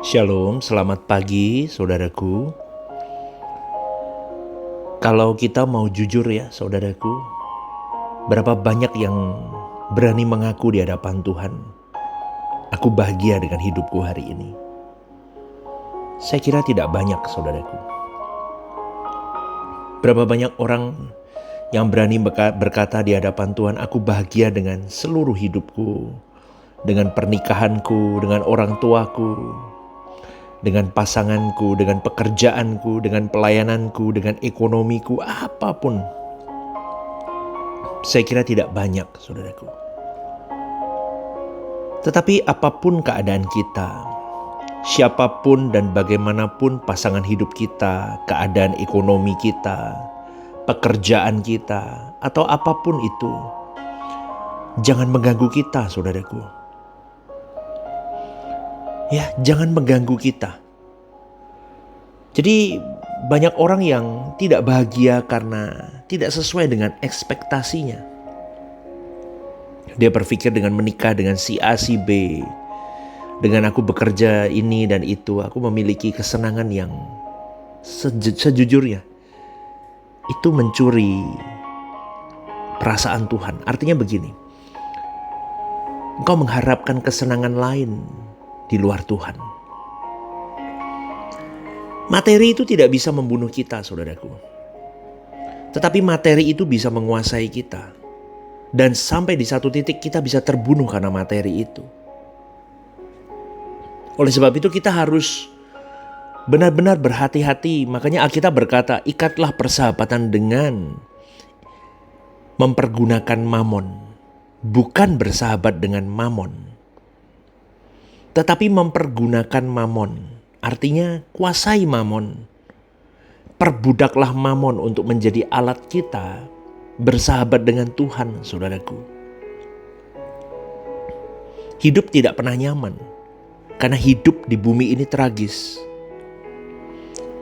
Shalom, selamat pagi saudaraku. Kalau kita mau jujur ya saudaraku, berapa banyak yang berani mengaku di hadapan Tuhan, aku bahagia dengan hidupku hari ini. Saya kira tidak banyak saudaraku. Berapa banyak orang yang berani berkata di hadapan Tuhan, aku bahagia dengan seluruh hidupku, dengan pernikahanku, dengan orang tuaku, dengan pasanganku, dengan pekerjaanku, dengan pelayananku, dengan ekonomiku, apapun. Saya kira tidak banyak, saudaraku. Tetapi apapun keadaan kita, siapapun dan bagaimanapun pasangan hidup kita, keadaan ekonomi kita, pekerjaan kita, atau apapun itu, jangan mengganggu kita, saudaraku. Ya, jangan mengganggu kita. Jadi banyak orang yang tidak bahagia karena tidak sesuai dengan ekspektasinya. Dia berpikir dengan menikah dengan si A, si B, dengan aku bekerja ini dan itu, aku memiliki kesenangan yang sejujurnya itu mencuri perasaan Tuhan. Artinya begini, engkau mengharapkan kesenangan lain di luar Tuhan. Materi itu tidak bisa membunuh kita, saudaraku. Tetapi materi itu bisa menguasai kita. Dan sampai di satu titik kita bisa terbunuh karena materi itu. Oleh sebab itu kita harus benar-benar berhati-hati. Makanya Alkitab berkata, ikatlah persahabatan dengan mempergunakan mamon. Bukan bersahabat dengan mamon, tetapi mempergunakan mamon. Artinya kuasai mamon. Perbudaklah mamon untuk menjadi alat kita bersahabat dengan Tuhan, saudaraku. Hidup tidak pernah nyaman, karena hidup di bumi ini tragis.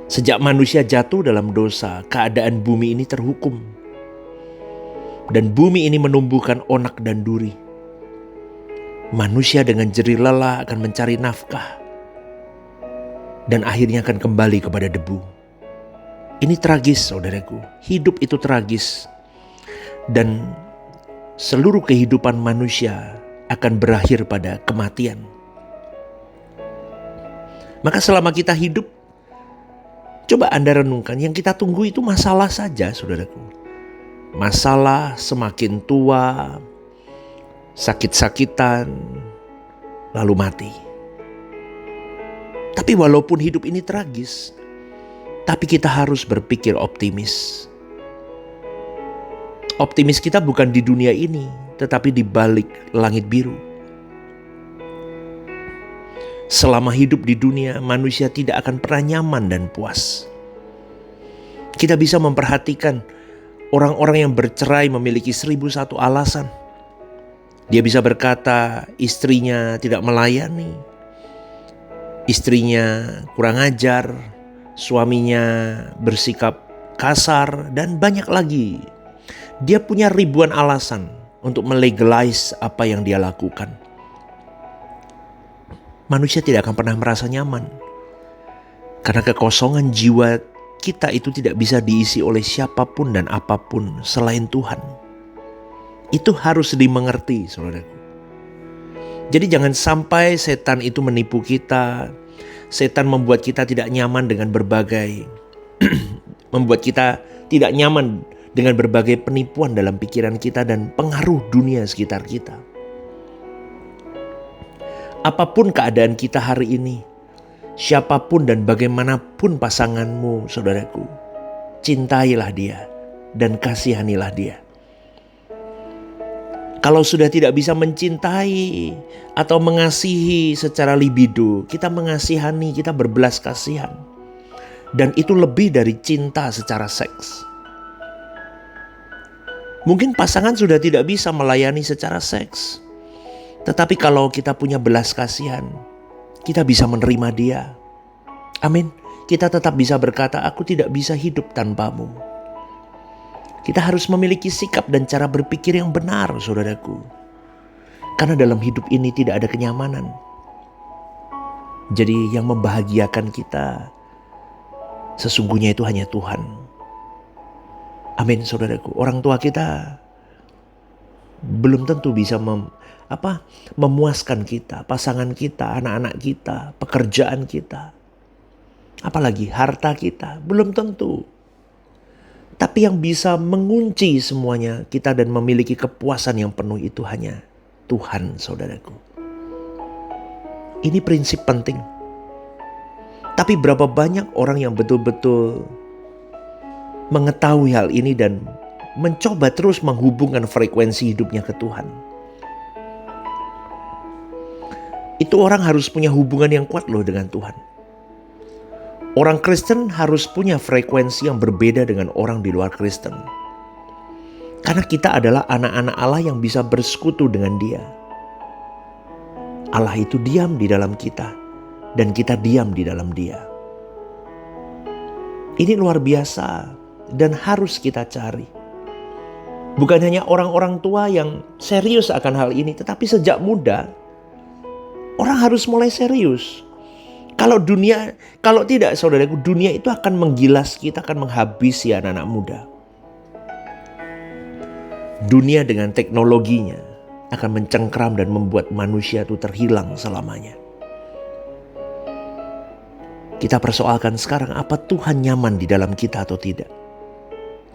Sejak manusia jatuh dalam dosa, keadaan bumi ini terhukum. Dan bumi ini menumbuhkan onak dan duri. Manusia dengan jerih lelah akan mencari nafkah dan akhirnya akan kembali kepada debu. Ini tragis, saudaraku. Hidup itu tragis. Dan seluruh kehidupan manusia akan berakhir pada kematian. Maka selama kita hidup, coba Anda renungkan, yang kita tunggu itu masalah saja, saudaraku. Masalah semakin tua, sakit-sakitan, lalu mati. Tapi walaupun hidup ini tragis, tapi kita harus berpikir optimis. Optimis kita bukan di dunia ini, tetapi di balik langit biru. Selama hidup di dunia, manusia tidak akan pernah nyaman dan puas. Kita bisa memperhatikan orang-orang yang bercerai memiliki 1001 alasan. Dia bisa berkata istrinya tidak melayani, istrinya kurang ajar, suaminya bersikap kasar, dan banyak lagi. Dia punya ribuan alasan untuk melegalize apa yang dia lakukan. Manusia tidak akan pernah merasa nyaman, karena kekosongan jiwa kita itu tidak bisa diisi oleh siapapun dan apapun selain Tuhan. Itu harus dimengerti, saudaraku. Jadi jangan sampai setan itu menipu kita. Setan membuat kita tidak nyaman dengan berbagai membuat kita tidak nyaman dengan berbagai penipuan dalam pikiran kita dan pengaruh dunia sekitar kita. Apapun keadaan kita hari ini, siapapun dan bagaimanapun pasanganmu, saudaraku, cintailah dia dan kasihanilah dia. Kalau sudah tidak bisa mencintai atau mengasihi secara libido, kita mengasihani, kita berbelas kasihan. Dan itu lebih dari cinta secara seks. Mungkin pasangan sudah tidak bisa melayani secara seks. Tetapi kalau kita punya belas kasihan, kita bisa menerima dia. Amin. Kita tetap bisa berkata, aku tidak bisa hidup tanpamu. Kita harus memiliki sikap dan cara berpikir yang benar, saudaraku. Karena dalam hidup ini tidak ada kenyamanan. Jadi yang membahagiakan kita sesungguhnya itu hanya Tuhan. Amin, saudaraku. Orang tua kita belum tentu bisa memuaskan kita, pasangan kita, anak-anak kita, pekerjaan kita, apalagi harta kita, belum tentu. Tapi yang bisa mengunci semuanya kita dan memiliki kepuasan yang penuh itu hanya Tuhan, saudaraku. Ini prinsip penting. Tapi berapa banyak orang yang betul-betul mengetahui hal ini dan mencoba terus menghubungkan frekuensi hidupnya ke Tuhan. Itu orang harus punya hubungan yang kuat loh dengan Tuhan. Orang Kristen harus punya frekuensi yang berbeda dengan orang di luar Kristen. Karena kita adalah anak-anak Allah yang bisa bersekutu dengan Dia. Allah itu diam di dalam kita dan kita diam di dalam Dia. Ini luar biasa dan harus kita cari. Bukan hanya orang-orang tua yang serius akan hal ini, tetapi sejak muda orang harus mulai serius. Kalau tidak, saudaraku, dunia itu akan menggilas kita, akan menghabisi anak-anak muda. Dunia dengan teknologinya akan mencengkram dan membuat manusia itu terhilang selamanya. Kita persoalkan sekarang, apa Tuhan nyaman di dalam kita atau tidak?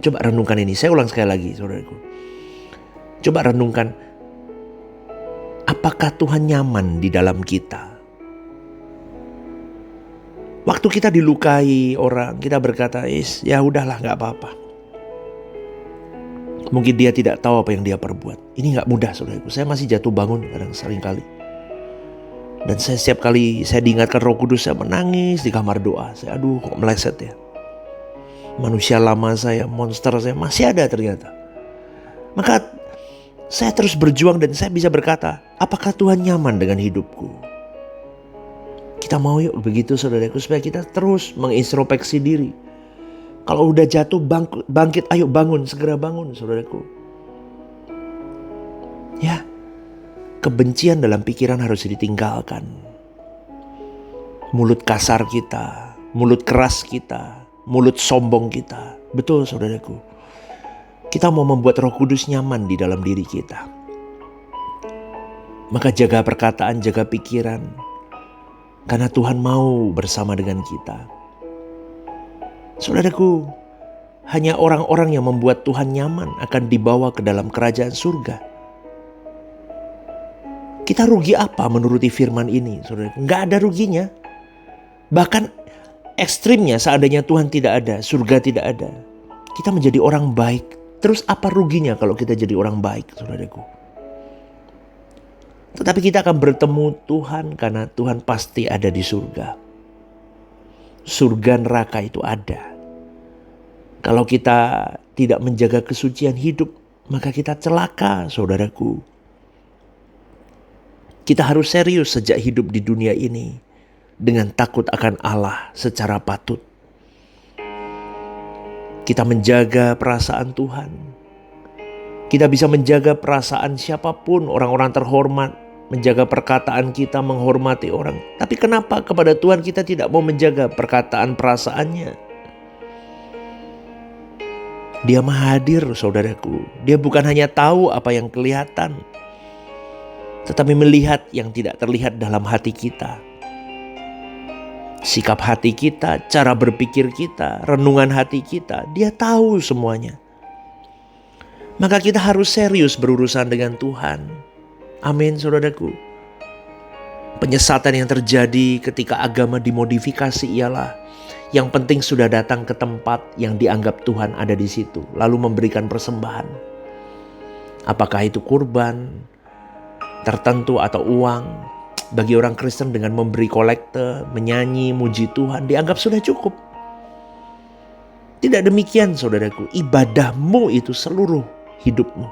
Coba renungkan ini, saya ulang sekali lagi, saudaraku. Coba renungkan, apakah Tuhan nyaman di dalam kita? Waktu kita dilukai orang, kita berkata, ya udahlah, gak apa-apa. Mungkin dia tidak tahu apa yang dia perbuat. Ini gak mudah, saudaraku. Saya masih jatuh bangun kadang sering kali. Dan saya setiap kali saya diingatkan Roh Kudus, saya menangis di kamar doa. Saya kok meleset ya. Manusia lama saya, monster saya masih ada ternyata. Maka saya terus berjuang dan saya bisa berkata, apakah Tuhan nyaman dengan hidupku? Kita mau yuk begitu, saudaraku, supaya kita terus mengintrospeksi diri. Kalau udah jatuh, bangkit, ayo bangun, segera bangun, saudaraku. Ya, kebencian dalam pikiran harus ditinggalkan. Mulut kasar kita, mulut keras kita, mulut sombong kita. Betul, saudaraku. Kita mau membuat Roh Kudus nyaman di dalam diri kita. Maka jaga perkataan, jaga pikiran. Karena Tuhan mau bersama dengan kita. Saudaraku, hanya orang-orang yang membuat Tuhan nyaman akan dibawa ke dalam kerajaan surga. Kita rugi apa menuruti firman ini, saudaraku? Nggak ada ruginya. Bahkan ekstrimnya, seandainya Tuhan tidak ada, surga tidak ada, kita menjadi orang baik. Terus apa ruginya kalau kita jadi orang baik, saudaraku? Tetapi kita akan bertemu Tuhan karena Tuhan pasti ada di surga. Surga neraka itu ada. Kalau kita tidak menjaga kesucian hidup, maka kita celaka, saudaraku. Kita harus serius sejak hidup di dunia ini dengan takut akan Allah secara patut. Kita menjaga perasaan Tuhan. Kita bisa menjaga perasaan siapapun, orang-orang terhormat, menjaga perkataan kita, menghormati orang. Tapi kenapa kepada Tuhan kita tidak mau menjaga perkataan perasaannya? Dia Maha Hadir, saudaraku. Dia bukan hanya tahu apa yang kelihatan, tetapi melihat yang tidak terlihat dalam hati kita. Sikap hati kita, cara berpikir kita, renungan hati kita, Dia tahu semuanya. Maka kita harus serius berurusan dengan Tuhan. Amin, saudaraku. Penyesatan yang terjadi ketika agama dimodifikasi ialah yang penting sudah datang ke tempat yang dianggap Tuhan ada di situ, lalu memberikan persembahan. Apakah itu kurban tertentu atau uang? Bagi orang Kristen dengan memberi kolekte, menyanyi, muji Tuhan dianggap sudah cukup. Tidak demikian, saudaraku. Ibadahmu itu seluruh hidupmu,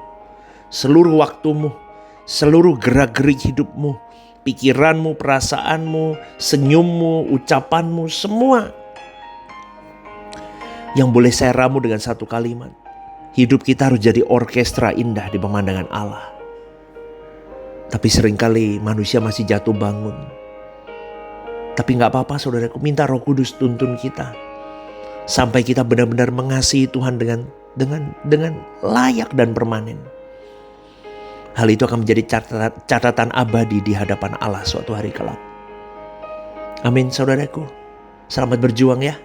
seluruh waktumu, seluruh gerak-gerik hidupmu, pikiranmu, perasaanmu, senyummu, ucapanmu, semua. Yang boleh saya ramu dengan satu kalimat, hidup kita harus jadi orkestra indah di pemandangan Allah. Tapi seringkali manusia masih jatuh bangun. Tapi gak apa-apa saudaraku, minta Roh Kudus tuntun kita. Sampai kita benar-benar mengasihi Tuhan dengan layak dan permanen. Hal itu akan menjadi catatan abadi di hadapan Allah suatu hari kelak. Amin saudaraku. Selamat berjuang ya.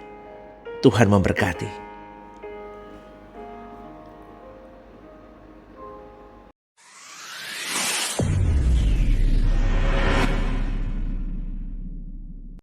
Tuhan memberkati.